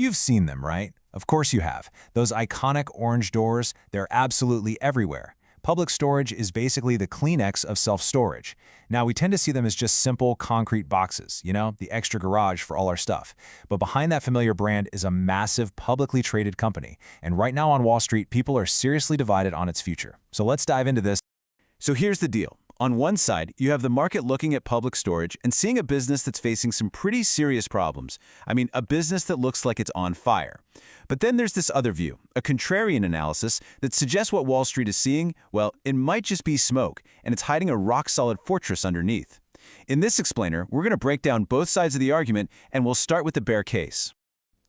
You've seen them, right? Of course you have. Those iconic orange doors, they're absolutely everywhere. Public storage is basically the Kleenex of self-storage. Now, we tend to see them as just simple concrete boxes, the extra garage for all our stuff. But behind that familiar brand is a massive publicly traded company. And right now on Wall Street, people are seriously divided on its future. So let's dive into this. So here's the deal. On one side, you have the market looking at public storage and seeing a business that's facing some pretty serious problems. I mean, a business that looks like it's on fire. But then there's this other view, a contrarian analysis that suggests what Wall Street is seeing, well, it might just be smoke, and it's hiding a rock-solid fortress underneath. In this explainer, we're going to break down both sides of the argument, and we'll start with the bear case.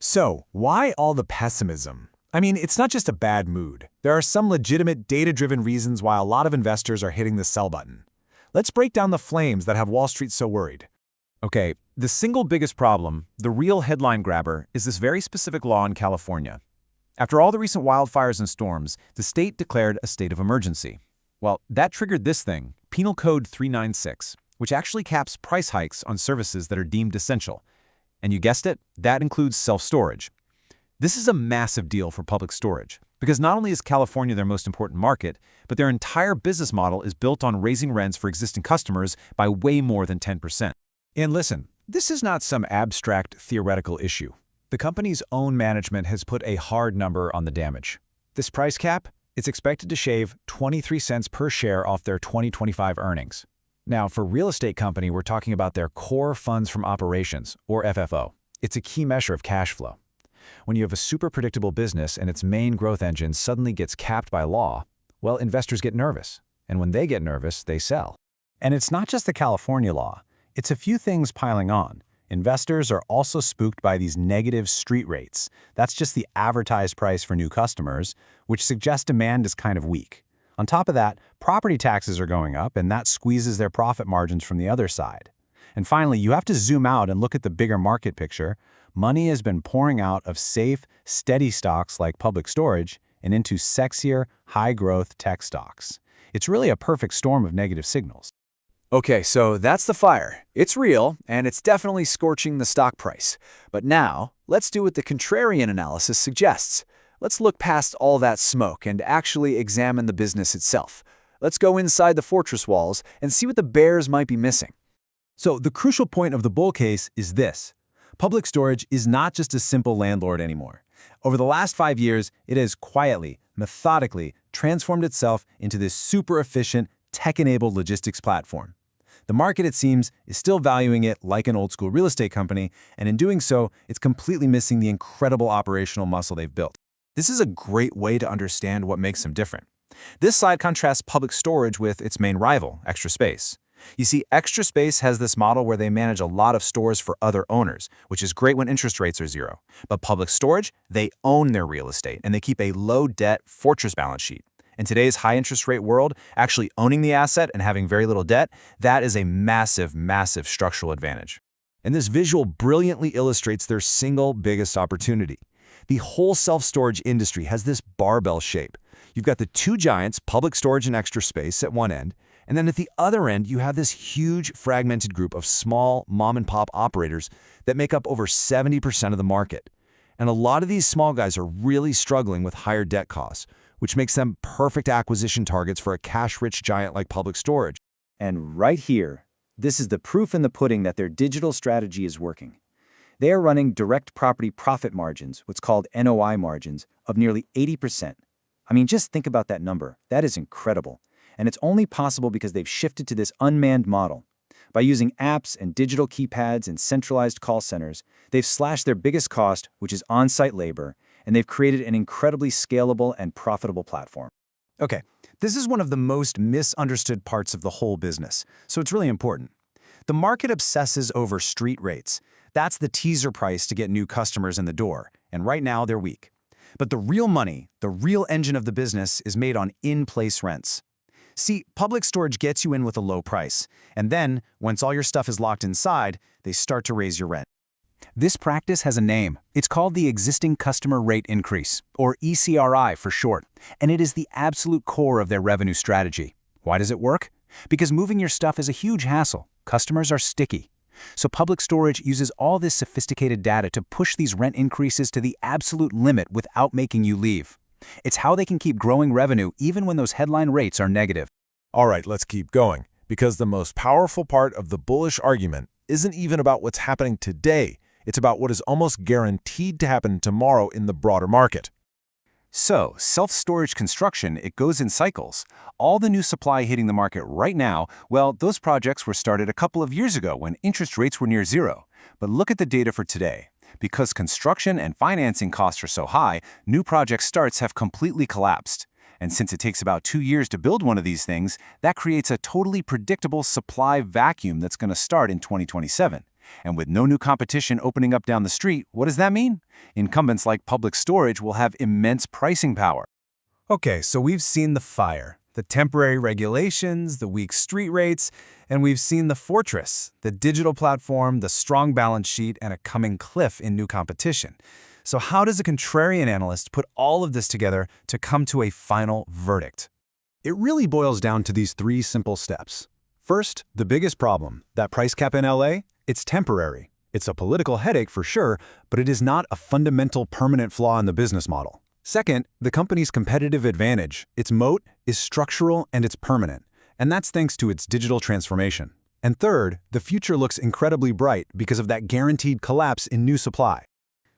So, why all the pessimism? I mean, it's not just a bad mood. There are some legitimate data-driven reasons why a lot of investors are hitting the sell button. Let's break down the flames that have Wall Street so worried. Okay, the single biggest problem, the real headline grabber, is this very specific law in California. After all the recent wildfires and storms, the state declared a state of emergency. Well, that triggered this thing, Penal Code 396, which actually caps price hikes on services that are deemed essential. And you guessed it, that includes self-storage. This is a massive deal for public storage, because not only is California their most important market, but their entire business model is built on raising rents for existing customers by way more than 10%. And listen, this is not some abstract theoretical issue. The company's own management has put a hard number on the damage. This price cap, it's expected to shave 23 cents per share off their 2025 earnings. Now, for a real estate company, we're talking about their core funds from operations, or FFO. It's a key measure of cash flow. When you have a super predictable business and its main growth engine suddenly gets capped by law, well, investors get nervous. And when they get nervous, they sell. And it's not just the California law. It's a few things piling on. Investors are also spooked by these negative street rates. That's just the advertised price for new customers, which suggests demand is kind of weak. On top of that, property taxes are going up, and that squeezes their profit margins from the other side. And finally, you have to zoom out and look at the bigger market picture. Money has been pouring out of safe, steady stocks like public storage and into sexier, high-growth tech stocks. It's really a perfect storm of negative signals. Okay, so that's the fire. It's real, and it's definitely scorching the stock price. But now, let's do what the contrarian analysis suggests. Let's look past all that smoke and actually examine the business itself. Let's go inside the fortress walls and see what the bears might be missing. So the crucial point of the bull case is this. Public storage is not just a simple landlord anymore. Over the last 5 years, it has quietly, methodically transformed itself into this super efficient, tech-enabled logistics platform. The market, it seems, is still valuing it like an old-school real estate company, and in doing so, it's completely missing the incredible operational muscle they've built. This is a great way to understand what makes them different. This slide contrasts public storage with its main rival, Extra Space. You see, Extra Space has this model where they manage a lot of stores for other owners, which is great when interest rates are zero. But public storage, they own their real estate, and they keep a low-debt fortress balance sheet. In today's high-interest rate world, actually owning the asset and having very little debt, that is a massive, massive structural advantage. And this visual brilliantly illustrates their single biggest opportunity. The whole self-storage industry has this barbell shape. You've got the two giants, public storage and Extra Space, at one end, and then at the other end, you have this huge fragmented group of small mom-and-pop operators that make up over 70% of the market. And a lot of these small guys are really struggling with higher debt costs, which makes them perfect acquisition targets for a cash-rich giant like Public Storage. And right here, this is the proof in the pudding that their digital strategy is working. They are running direct property profit margins, what's called NOI margins, of nearly 80%. I mean, just think about that number. That is incredible. And it's only possible because they've shifted to this unmanned model. By using apps and digital keypads and centralized call centers, they've slashed their biggest cost, which is on-site labor, and they've created an incredibly scalable and profitable platform. Okay, this is one of the most misunderstood parts of the whole business, so it's really important. The market obsesses over street rates. That's the teaser price to get new customers in the door, and right now they're weak. But the real money, the real engine of the business, is made on in-place rents. See, public storage gets you in with a low price, and then, once all your stuff is locked inside, they start to raise your rent. This practice has a name. It's called the Existing Customer Rate Increase, or ECRI for short, and it is the absolute core of their revenue strategy. Why does it work? Because moving your stuff is a huge hassle. Customers are sticky. So Public Storage uses all this sophisticated data to push these rent increases to the absolute limit without making you leave. It's how they can keep growing revenue even when those headline rates are negative. All right, let's keep going, because the most powerful part of the bullish argument isn't even about what's happening today. It's about what is almost guaranteed to happen tomorrow in the broader market. So, self-storage construction, it goes in cycles. All the new supply hitting the market right now, well, those projects were started a couple of years ago when interest rates were near zero. But look at the data for today. Because construction and financing costs are so high, new project starts have completely collapsed. And since it takes about 2 years to build one of these things, that creates a totally predictable supply vacuum that's going to start in 2027. And with no new competition opening up down the street, what does that mean? Incumbents like Public Storage will have immense pricing power. Okay, so we've seen the fire, the temporary regulations, the weak street rates, and we've seen the fortress, the digital platform, the strong balance sheet, and a coming cliff in new competition. So how does a contrarian analyst put all of this together to come to a final verdict? It really boils down to these 3 simple steps. First, the biggest problem, that price cap in LA, it's temporary. It's a political headache for sure, but it is not a fundamental permanent flaw in the business model. Second, the company's competitive advantage, its moat, is structural and it's permanent, and that's thanks to its digital transformation. And third, the future looks incredibly bright because of that guaranteed collapse in new supply.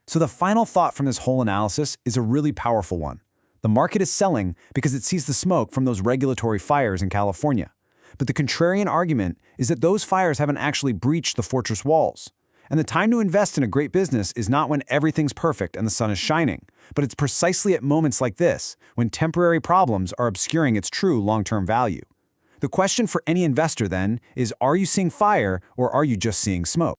So the final thought from this whole analysis is a really powerful one. The market is selling because it sees the smoke from those regulatory fires in California. But the contrarian argument is that those fires haven't actually breached the fortress walls. And the time to invest in a great business is not when everything's perfect and the sun is shining, but it's precisely at moments like this, when temporary problems are obscuring its true long-term value. The question for any investor then is, are you seeing fire or are you just seeing smoke?